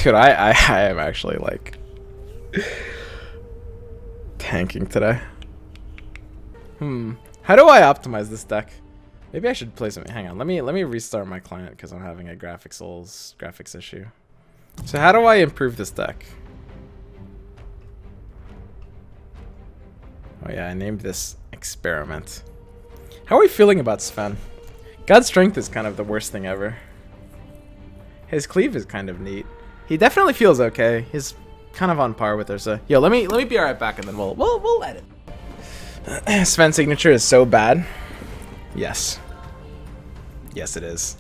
Dude, I am actually like tanking today. How do I optimize this deck? Maybe I should play something. Hang on, let me restart my client because I'm having a graphics issue. So how do I improve this deck? Oh yeah, I named this Experiment. How are we feeling about Sven? God's Strength is kind of the worst thing ever. His cleave is kind of neat. He definitely feels okay. He's kind of on par with Ursa. Yo, let me be right back and then we'll edit. Sven's signature is so bad. Yes. Yes, it is.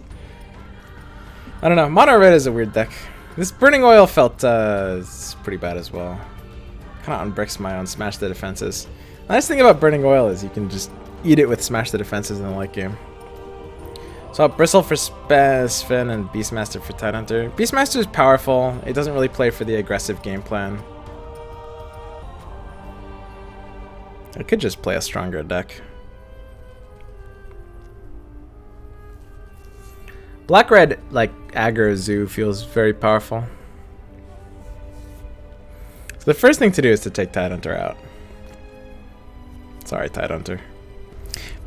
I don't know. Mono red is a weird deck. This Burning Oil felt it's pretty bad as well. Kind of unbricks my own Smash the Defenses. The nice thing about Burning Oil is you can just eat it with Smash the Defenses in the late game. So Bristle for Sven and Beastmaster for Tidehunter. Beastmaster is powerful. It doesn't really play for the aggressive game plan. I could just play a stronger deck. Black-red, like aggro zoo, feels very powerful. So the first thing to do is to take Tidehunter out. Sorry, Tidehunter.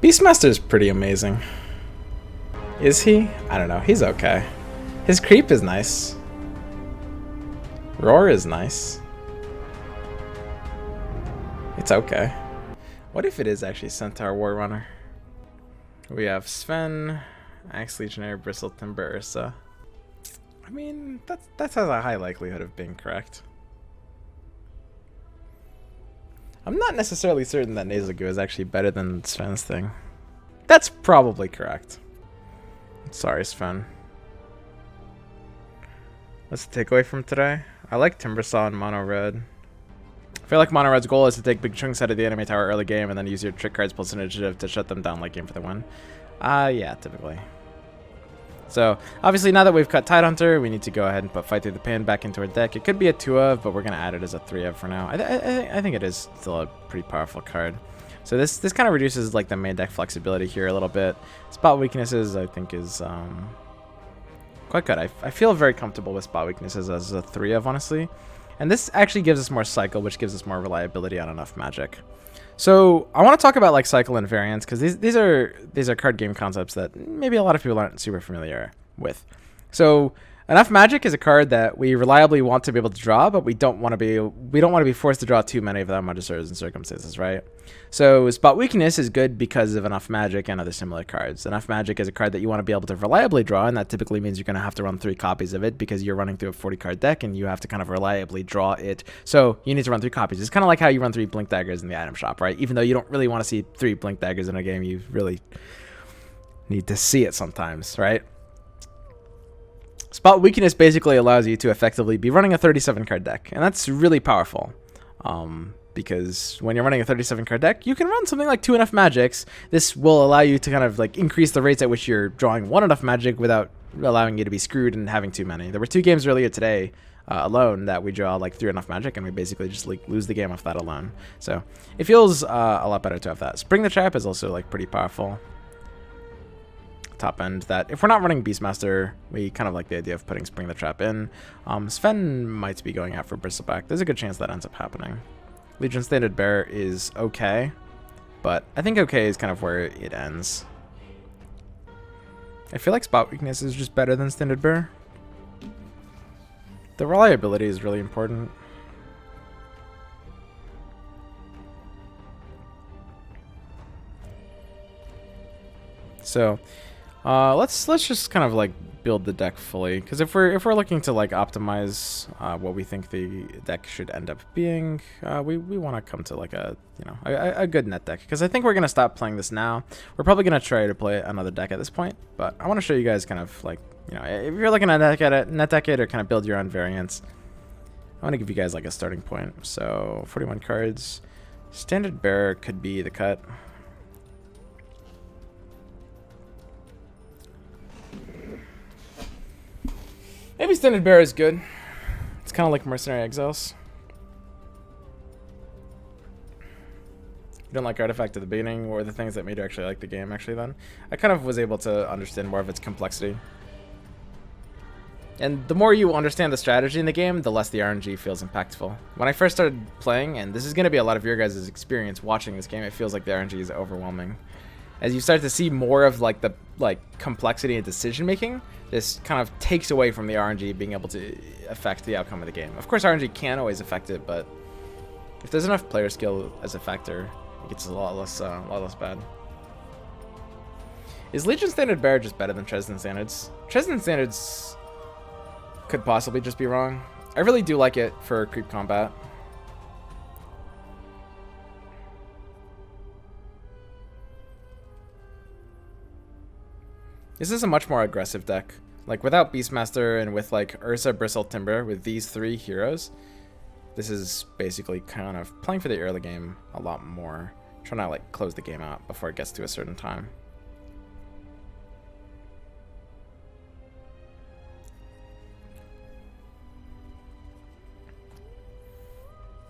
Beastmaster is pretty amazing. Is he? I don't know. He's okay. His creep is nice. Roar is nice. It's okay. What if it is actually Centaur War Runner? We have Sven, Axe Legionnaire, Bristle Timber, Ursa. I mean, that has a high likelihood of being correct. I'm not necessarily certain that Nasal Goo is actually better than Sven's thing. That's probably correct. Sorry, Sven. What's the takeaway from today? I like Timbersaw and Mono Red. I feel like Mono Red's goal is to take big chunks out of the enemy tower early game and then use your trick cards plus initiative to shut them down late game for the win. Yeah, typically. So, obviously, now that we've cut Tidehunter, we need to go ahead and put Fight Through the Pain back into our deck. It could be a 2-of, but we're going to add it as a 3-of for now. I think it is still a pretty powerful card. So this kind of reduces like the main deck flexibility here a little bit. Spot weaknesses, I think, is quite good. I feel very comfortable with spot weaknesses as a 3-of, honestly. And this actually gives us more cycle, which gives us more reliability on enough magic. So I want to talk about like cycle and variance because these are card game concepts that maybe a lot of people aren't super familiar with. So enough magic is a card that we reliably want to be able to draw, but we don't want to be forced to draw too many of them under certain circumstances, right? So spot weakness is good because of enough magic and other similar cards. Enough magic is a card that you want to be able to reliably draw, and that typically means you're going to have to run 3 copies of it because you're running through a 40 card deck and you have to kind of reliably draw it. So you need to run 3 copies. It's kind of like how you run 3 blink daggers in the item shop, right? Even though you don't really want to see 3 blink daggers in a game, you really need to see it sometimes, right? Spot weakness basically allows you to effectively be running a 37 card deck, and that's really powerful. Because when you're running a 37 card deck, you can run something like 2 enough magics. This will allow you to kind of like increase the rates at which you're drawing 1 enough magic without allowing you to be screwed and having too many. There were 2 games earlier today alone that we draw like 3 enough magic, and we basically just like lose the game off that alone. So it feels a lot better to have that. Spring the Trap is also like pretty powerful. Top end that if we're not running Beastmaster, we kind of like the idea of putting Spring the Trap in. Sven might be going out for Bristleback. There's a good chance that ends up happening. Legion Standard Bearer is okay, but I think okay is kind of where it ends. I feel like spot weakness is just better than Standard Bearer. The reliability is really important. So let's just kind of like build the deck fully, because if we're looking to like optimize what we think the deck should end up being, we want to come to like a a good net deck, because I think we're gonna stop playing this now. We're probably gonna try to play another deck at this point, but I want to show you guys kind of like if you're looking at net deck it or kind of build your own variants. I want to give you guys like a starting point. So 41 cards. Standard Bearer could be the cut. Maybe Standard Bearer is good. It's kind of like Mercenary Exiles. You don't like Artifact at the beginning, or the things that made you actually like the game, actually, then? I kind of was able to understand more of its complexity. And the more you understand the strategy in the game, the less the RNG feels impactful. When I first started playing, and this is going to be a lot of your guys' experience watching this game, it feels like the RNG is overwhelming. As you start to see more of like the complexity and decision making, this kind of takes away from the RNG being able to affect the outcome of the game. Of course, RNG can always affect it, but if there's enough player skill as a factor, it gets a lot less bad. Is Legion Standard Bear just better than Dresden Standards? Dresden Standards could possibly just be wrong. I really do like it for creep combat. This is a much more aggressive deck. Like without Beastmaster and with like Ursa, Bristle, Timber, with these three heroes, this is basically kind of playing for the early game a lot more. Trying to like close the game out before it gets to a certain time.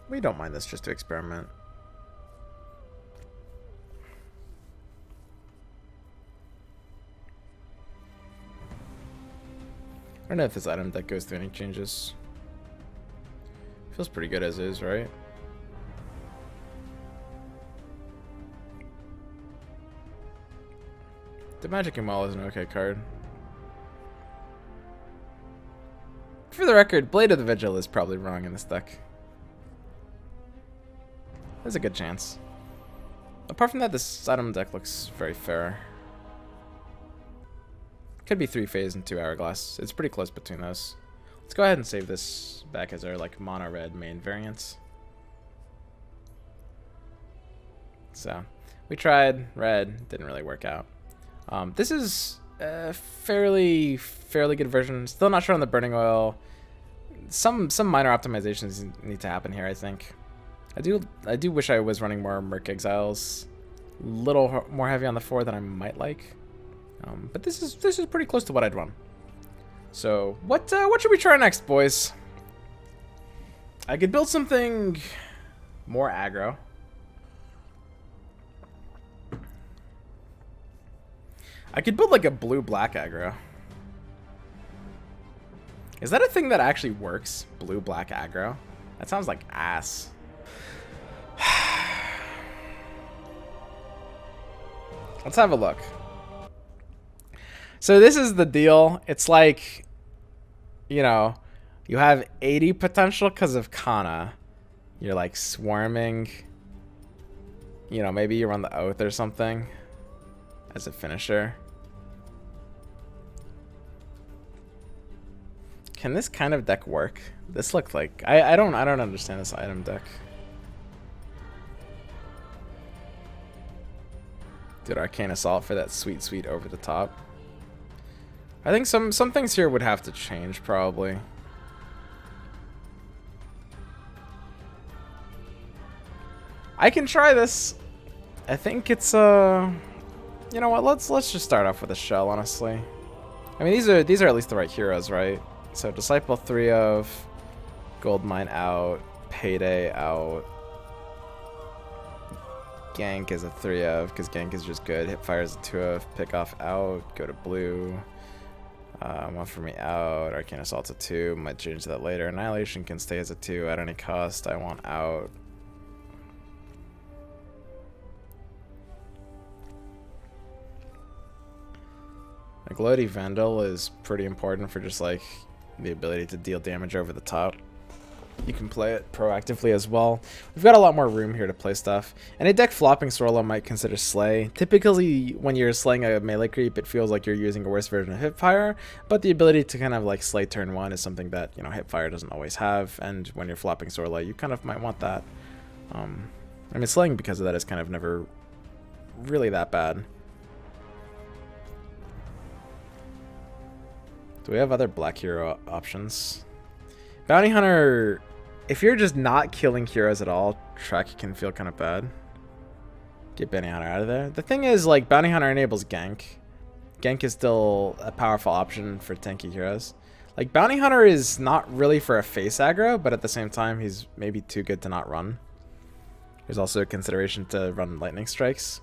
We don't mind this just to experiment. I don't know if this item deck goes through any changes. Feels pretty good as is, right? The Magic Maul is an okay card. For the record, Blade of the Vigil is probably wrong in this deck. There's a good chance. Apart from that, this item deck looks very fair. Could be 3 phase and 2 hourglass. It's pretty close between those. Let's go ahead and save this back as our like mono red main variants. So we tried red, didn't really work out. This is a fairly good version. Still not sure on the burning oil. Some minor optimizations need to happen here, I think. I do wish I was running more Merc Exiles, a little more heavy on the 4 than I might like, but this is pretty close to what I'd run. So what should we try next, boys? I could build something more aggro. I could build like a blue-black aggro. Is that a thing that actually works? Blue-black aggro? That sounds like ass. Let's have a look. So this is the deal. It's like, you know, you have 80 potential because of Kana. You're like swarming. You know, maybe you run the Oath or something as a finisher. Can this kind of deck work? This looked like I don't understand this item deck. Did Arcane Assault for that sweet over the top. I think some things here would have to change probably. I can try this. I think it's you know what, let's just start off with a shell, honestly. I mean these are at least the right heroes, right? So Disciple 3 of, Goldmine out, Payday out. Gank is a 3 of, because Gank is just good. Hipfire is a 2 of, Pick Off out, go to blue. One for me out, Arcane Assault's a 2, might change that later. Annihilation can stay as a 2 at any cost, I want out. A Gloaty Vandal is pretty important for just like the ability to deal damage over the top. You can play it proactively as well. We've got a lot more room here to play stuff. And a deck flopping Sorlo might consider Slay. Typically, when you're slaying a melee creep, it feels like you're using a worse version of Hipfire, but the ability to kind of like slay turn 1 is something that, you know, Hipfire doesn't always have, and when you're flopping Sorlo, you kind of might want that. I mean, slaying because of that is kind of never really that bad. Do we have other black hero options? Bounty Hunter, if you're just not killing heroes at all, Trek can feel kind of bad. Get Bounty Hunter out of there. The thing is, like, Bounty Hunter enables gank. Gank is still a powerful option for tanky heroes. Like, Bounty Hunter is not really for a face aggro, but at the same time, he's maybe too good to not run. There's also a consideration to run Lightning Strikes.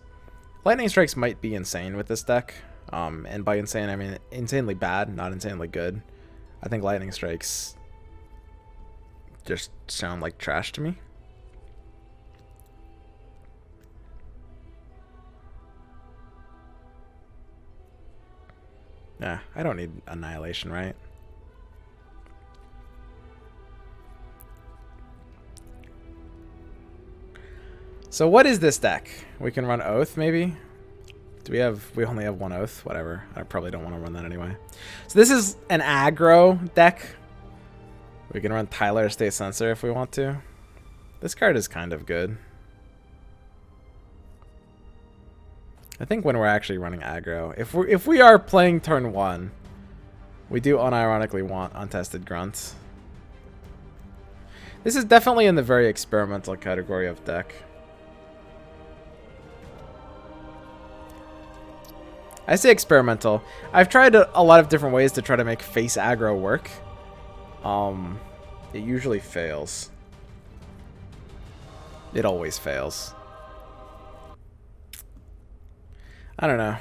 Lightning Strikes might be insane with this deck. And by insane, I mean insanely bad, not insanely good. I think lightning strikes just sound like trash to me. Yeah, I don't need annihilation, right? So what is this deck? We can run Oath, maybe? We only have one Oath, whatever. I probably don't want to run that anyway. So this is an aggro deck. We can run Tyler State Censor if we want to. This card is kind of good. I think when we're actually running aggro, if we are playing turn 1, we do unironically want Untested Grunt. This is definitely in the very experimental category of deck. I say experimental. I've tried a lot of different ways to try to make face aggro work. It usually fails. It always fails. I don't know.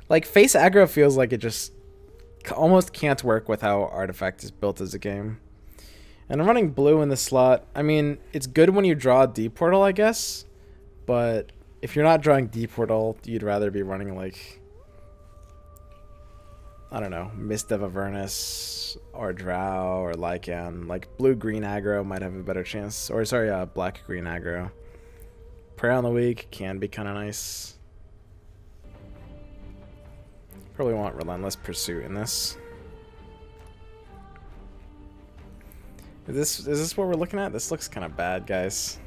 Like, face aggro feels like it just almost can't work with how Artifact is built as a game. And I'm running blue in the slot. I mean, it's good when you draw a D portal, I guess. But if you're not drawing D portal, you'd rather be running, like, I don't know, Mist of Avernus or Drow or Lycan. Like, blue-green aggro might have a better chance. Or, sorry, black-green aggro. Prayer on the Weak can be kind of nice. Probably want Relentless Pursuit in this. Is this what we're looking at? This looks kind of bad, guys.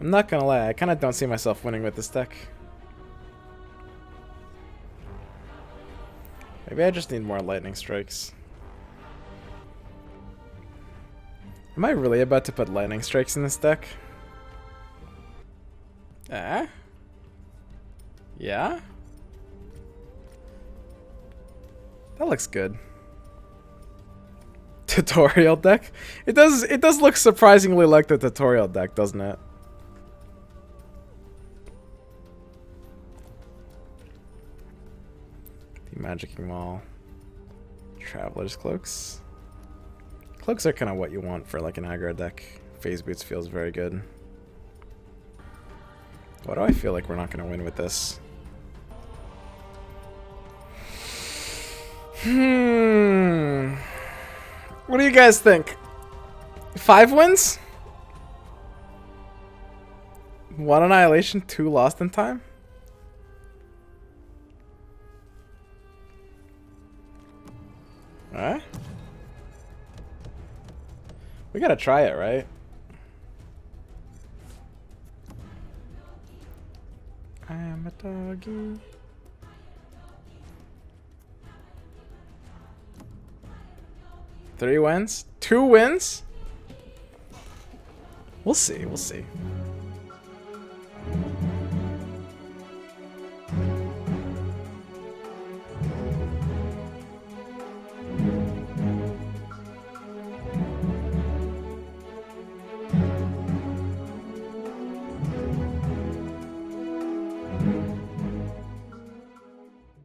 I'm not gonna lie, I kind of don't see myself winning with this deck. Maybe I just need more lightning strikes. Am I really about to put lightning strikes in this deck? Yeah? That looks good. Tutorial deck? It does look surprisingly like the tutorial deck, doesn't it? Magicking Wall. Traveler's Cloaks. Cloaks are kind of what you want for like an aggro deck. Phase Boots feels very good. Why do I feel like we're not going to win with this? What do you guys think? 5 wins? 1 Annihilation, 2 Lost in Time? Huh? We gotta try it, right? I am a doggy. Three wins? 2 wins? We'll see, we'll see.